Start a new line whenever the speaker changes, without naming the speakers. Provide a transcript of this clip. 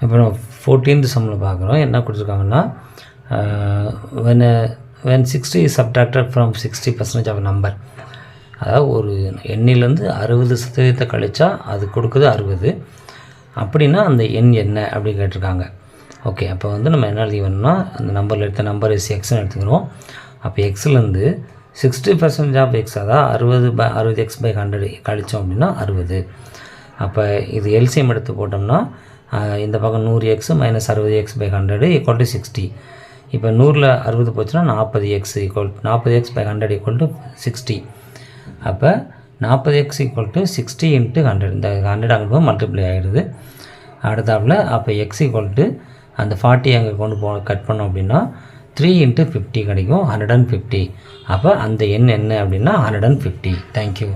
இப்போ நம்ம 14th சம்மில் பார்க்குறோம். என்ன கொடுத்துருக்காங்கன்னா when 60 is subtracted from 60% of a number, அதாவது ஒரு எண்ணிலேருந்து 60% கழிச்சா அது கொடுக்குது 60. அப்படின்னா அந்த எண் என்ன அப்படி கேட்டிருக்காங்க. ஓகே, அப்போ வந்து நம்ம என்ன எழுதி வேணும்னா அந்த நம்பரில் எடுத்த நம்பர் எக்ஸ்னு எடுத்துக்கிறோம். அப்போ எக்ஸ்லேருந்து 60% ஆஃப் எக்ஸ், அதாவது 60/100 கழித்தோம் அப்படின்னா 60. அப்போ இது எல்சிஎம் எடுத்து போட்டோம்னா இந்த பக்கம் 100x - 60x/100 = 60. இப்போ 100ல் 60 போச்சுன்னா 40x = 60. அப்போ 40x = 60 × 100. இந்த 100 அங்கே போய் மல்டிப்ளை ஆகிடுது. அடுத்தாப்பில் அப்போ x = அந்த 40 அங்கே கொண்டு கட் பண்ணோம் அப்படின்னா 3 × 50 கிடைக்கும், 150. அப்போ அந்த எண் என்ன அப்படின்னா 150. தேங்க்யூ.